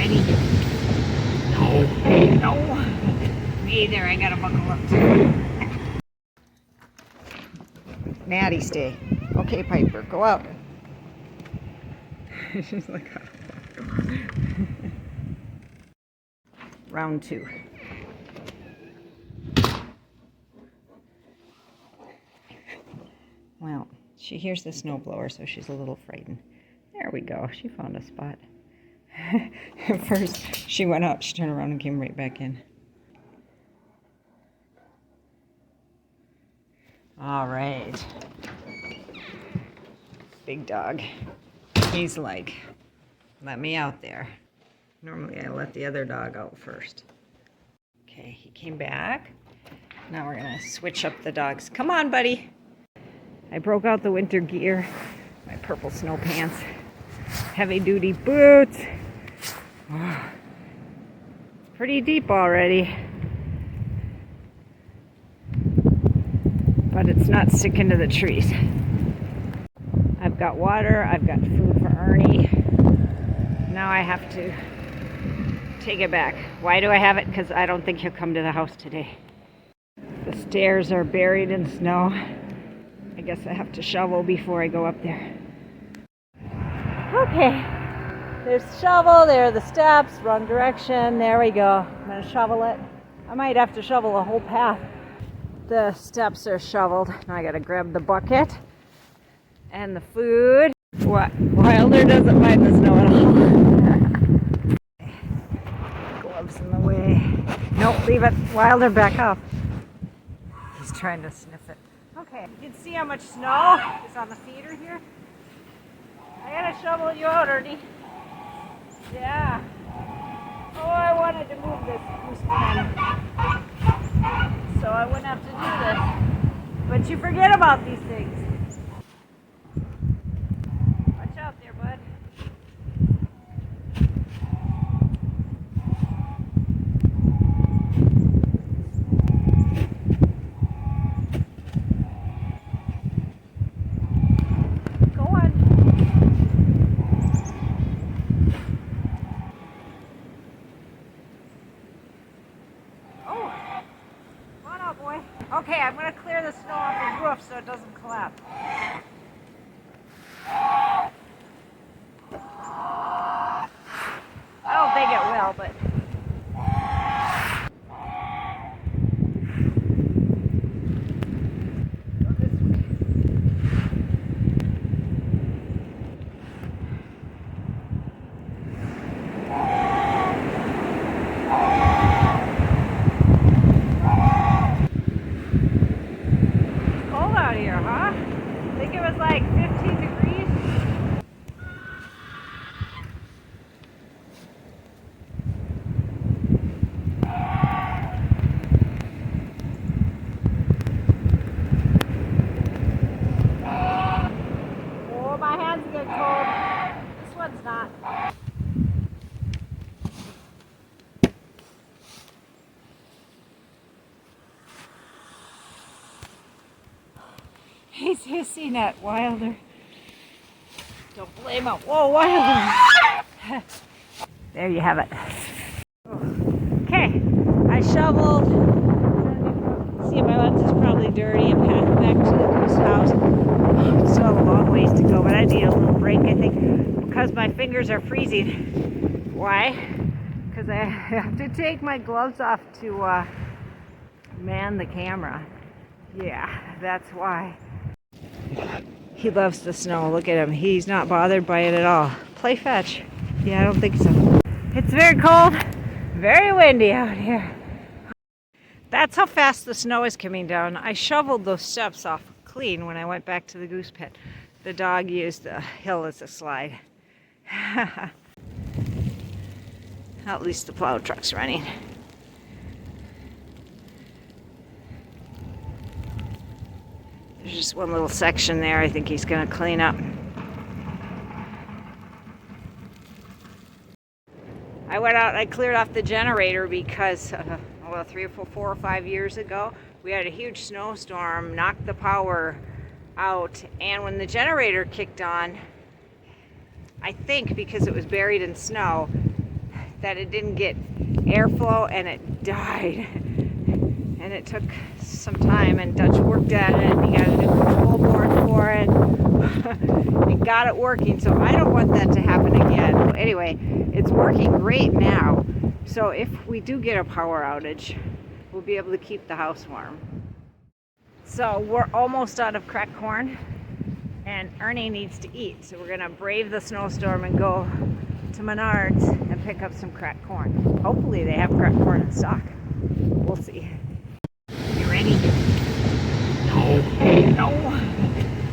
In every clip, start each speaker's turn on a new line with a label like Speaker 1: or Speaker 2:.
Speaker 1: ready? No, no. Me either, I gotta buckle up too. Maddie, stay. Okay, Piper, go out. She's like, round 2. Well, she hears the snowblower, so she's a little frightened. There we go. She found a spot. At first, she went out, she turned around and came right back in. All right. Big dog. He's like, let me out there. Normally I let the other dog out first. Okay, he came back. Now we're gonna switch up the dogs. Come on, buddy. I broke out the winter gear, my purple snow pants, heavy duty boots. Oh, it's pretty deep already. But it's not sticking to the trees. I've got water, I've got food for Ernie. Now I have to take it back. Why do I have it? Because I don't think he'll come to the house today. The stairs are buried in snow. I guess I have to shovel before I go up there. Okay, there's the shovel, there are the steps, wrong direction, there we go. I'm gonna shovel it. I might have to shovel the whole path. The steps are shoveled. Now I gotta grab the bucket and the food. What? Wilder doesn't mind the snow at all. Gloves in the way. Nope, leave it. Wilder, back up. He's trying to sniff it. Okay, you can see how much snow is on the feeder here. I gotta shovel you out, Ernie. Yeah. Oh, I wanted to move this goose pen, so I wouldn't have to do this. But you forget about these things. Watch out there, bud. Go on. Oh, come on out, boy. Okay, I'm going to clear the snow off the roof so it doesn't collapse. I don't think it will, but... Cold out here, huh? I think it was like 15 degrees. Oh, my hands get cold. This one's not. He's hissing at Wilder. Don't blame him. Whoa, Wilder! There you have it. Okay, I shoveled. See, my lens is probably dirty. I'm heading back to the goose house. Still have a long ways to go, but I need a little break, I think, because my fingers are freezing. Why? Because I have to take my gloves off to man the camera. Yeah, that's why. He loves the snow. Look at him. He's not bothered by it at all. Play fetch. Yeah, I don't think so. It's very cold, very windy out here. That's how fast the snow is coming down. I shoveled those steps off clean when I went back to the goose pen. The dog used the hill as a slide. At least the plow truck's running. There's just one little section there I think he's going to clean up. I went out and I cleared off the generator because, 4 or 5 years ago, we had a huge snowstorm, knocked the power out, and when the generator kicked on, I think because it was buried in snow, that it didn't get airflow and it died. And it took some time, and Dutch worked at it, and he got a new control board for it. It got it working, so I don't want that to happen again. Anyway, it's working great now. So if we do get a power outage, we'll be able to keep the house warm. So we're almost out of cracked corn, and Ernie needs to eat. So we're gonna brave the snowstorm and go to Menards and pick up some cracked corn. Hopefully they have cracked corn in stock. We'll see. You ready? No.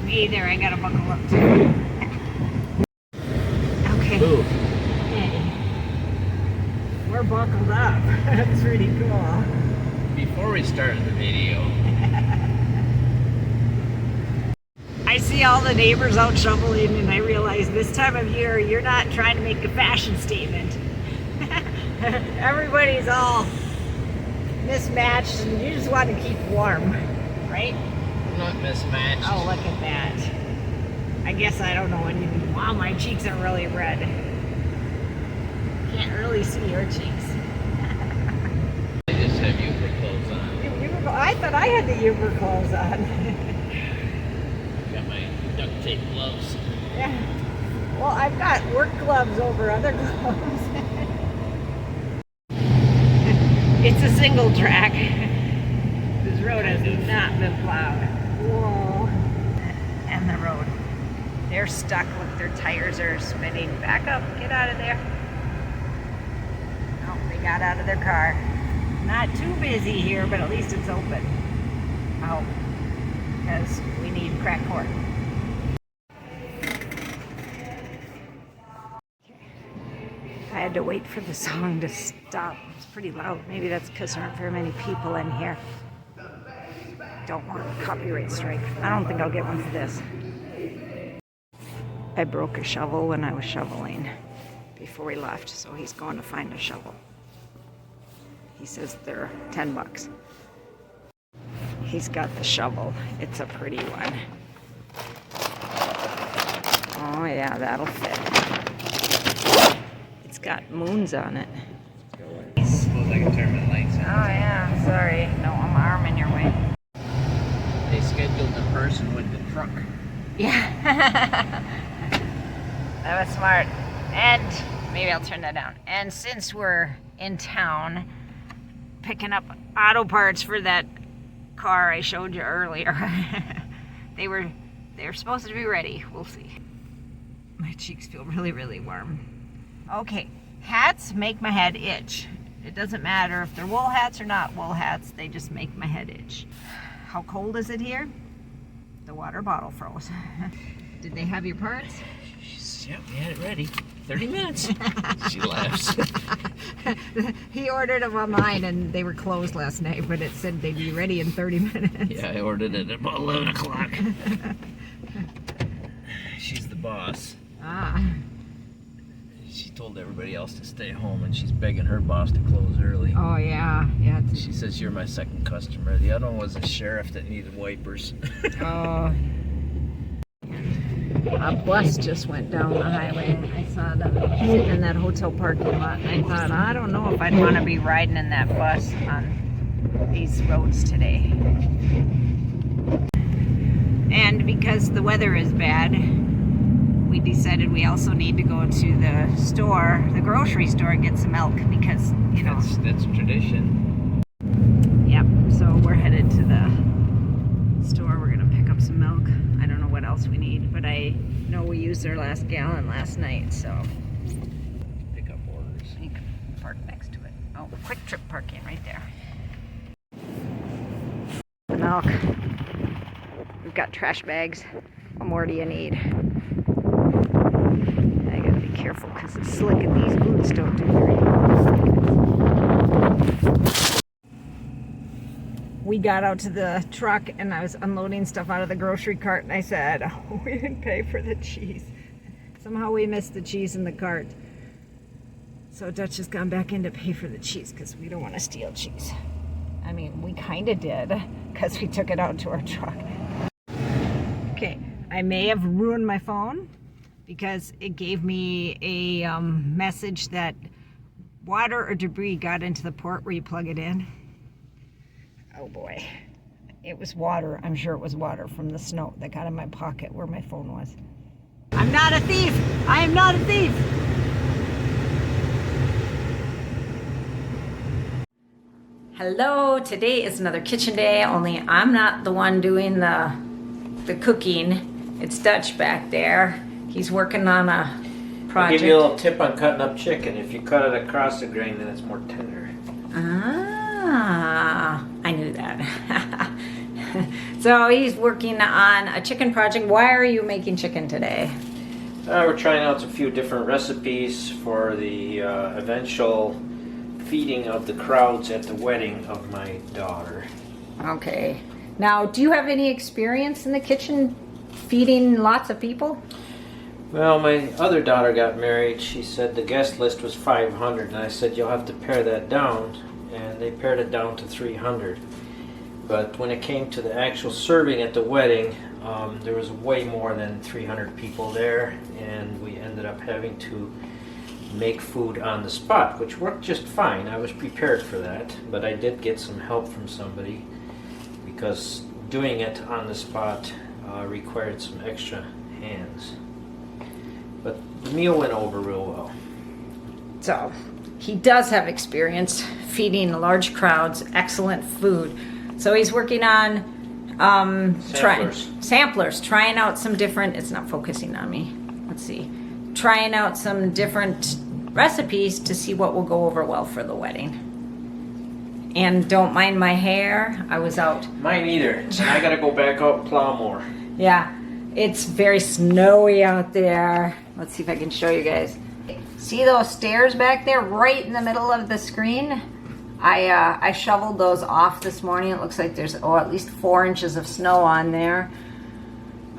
Speaker 1: Me either. I gotta buckle up too. Okay. Hey. We're buckled up. That's pretty cool.
Speaker 2: Before we started the video,
Speaker 1: I see all the neighbors out shoveling, and I realize this time of year you're not trying to make a fashion statement. Everybody's all mismatched, and you just want to keep warm, right?
Speaker 2: not mismatched.
Speaker 1: Oh, look at that. I guess I don't know anything. Wow, my cheeks are really red. Can't really see your cheeks.
Speaker 2: I just have Uber clothes on.
Speaker 1: I thought I had the Uber clothes on.
Speaker 2: Got my duct tape gloves.
Speaker 1: Yeah. Well, I've got work gloves over other gloves. It's a single track. This road has not been plowed. Whoa. And the road. They're stuck. Look, their tires are spinning. Back up. Get out of there. Oh, they got out of their car. Not too busy here, but at least it's open. I hope. Because we need cracked corn. I had to wait for the song to stop. It's pretty loud. Maybe that's because there aren't very many people in here. Don't want a copyright strike. I don't think I'll get one for this. I broke a shovel when I was shoveling before we left, so he's going to find a shovel. He says they're $10. He's got the shovel. It's a pretty one. Oh yeah, that'll fit. It's got moons on it.
Speaker 2: Suppose I can turn my lights on.
Speaker 1: Oh yeah, sorry. No, I'm arming your way.
Speaker 2: They scheduled the person with the truck.
Speaker 1: Yeah. That was smart. And maybe I'll turn that down. And since we're in town picking up auto parts for that car I showed you earlier, they're supposed to be ready. We'll see. My cheeks feel really, really warm. Okay, hats make my head itch. It doesn't matter if they're wool hats or not wool hats, they just make my head itch. How cold is it here? The water bottle froze. Did they have your parts?
Speaker 2: Yep, we had it ready. 30 minutes. She laughs.
Speaker 1: He ordered them online and they were closed last night, but it said they'd be ready in 30 minutes.
Speaker 2: Yeah, I ordered it at about 11 o'clock. She's the boss.
Speaker 1: Ah.
Speaker 2: She told everybody else to stay home, and she's begging her boss to close early.
Speaker 1: Oh, yeah. Yeah.
Speaker 2: She says, you're my second customer. The other one was a sheriff that needed wipers.
Speaker 1: Oh. A bus just went down the highway. I saw them sitting in that hotel parking lot, and I thought, I don't know if I'd want to be riding in that bus on these roads today. And because the weather is bad, we decided we also need to go to the store, the grocery store, and get some milk because, you know.
Speaker 2: That's tradition.
Speaker 1: Yep, so we're headed to the store. We're going to pick up some milk. I don't know what else we need, but I know we used our last gallon last night, so.
Speaker 2: Pick up orders.
Speaker 1: You can park next to it. Oh, quick trip parking right there. The milk. We've got trash bags. What more do you need? I gotta be careful because it's slick and these boots don't do very well. We got out to the truck and I was unloading stuff out of the grocery cart and I said, oh, we didn't pay for the cheese. Somehow we missed the cheese in the cart. So Dutch has gone back in to pay for the cheese because we don't want to steal cheese. I mean, we kind of did because we took it out to our truck. Okay, I may have ruined my phone because it gave me a message that water or debris got into the port where you plug it in. Oh boy. It was water. I'm sure it was water from the snow that got in my pocket where my phone was. I'm not a thief. I am not a thief. Hello. Today is another kitchen day, only I'm not the one doing the cooking. It's Dutch back there. He's working on a project.
Speaker 2: I'll give you a little tip on cutting up chicken. If you cut it across the grain, then it's more tender.
Speaker 1: Ah, I knew that. So he's working on a chicken project. Why are you making chicken today?
Speaker 2: We're trying out a few different recipes for the eventual feeding of the crowds at the wedding of my daughter.
Speaker 1: Okay. Now, do you have any experience in the kitchen feeding lots of people?
Speaker 2: Well, my other daughter got married. She said the guest list was 500, and I said you'll have to pare that down, and they pared it down to 300. But when it came to the actual serving at the wedding, there was way more than 300 people there, and we ended up having to make food on the spot, which worked just fine. I was prepared for that, but I did get some help from somebody because doing it on the spot required some extra hands. But the meal went over real well.
Speaker 1: So, he does have experience feeding large crowds, excellent food. So he's working on samplers, trying out some different, it's not focusing on me. Let's see. Trying out some different recipes to see what will go over well for the wedding. And don't mind my hair. I was out.
Speaker 2: Mine either. I gotta go back out and plow more.
Speaker 1: Yeah, it's very snowy out there. Let's see if I can show you guys. See those stairs back there right in the middle of the screen? I shoveled those off this morning. It looks like there's at least 4 inches of snow on there.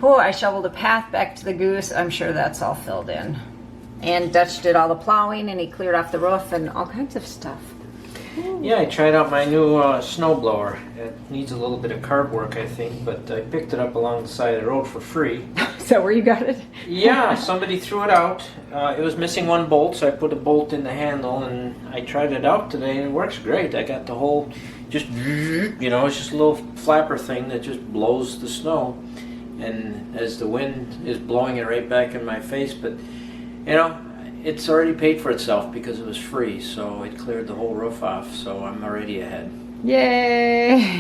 Speaker 1: Oh, I shoveled a path back to the goose. I'm sure that's all filled in. And Dutch did all the plowing, and he cleared off the roof and all kinds of stuff.
Speaker 2: Yeah, I tried out my new snowblower. It needs a little bit of carb work, I think, but I picked it up along the side of the road for free.
Speaker 1: Is that where you got it?
Speaker 2: Yeah, somebody threw it out. It was missing one bolt, so I put a bolt in the handle, and I tried it out today, and it works great. I got the whole, just, it's just a little flapper thing that just blows the snow. And as the wind is blowing it right back in my face, but, it's already paid for itself because it was free, so it cleared the whole roof off, so I'm already ahead.
Speaker 1: Yay!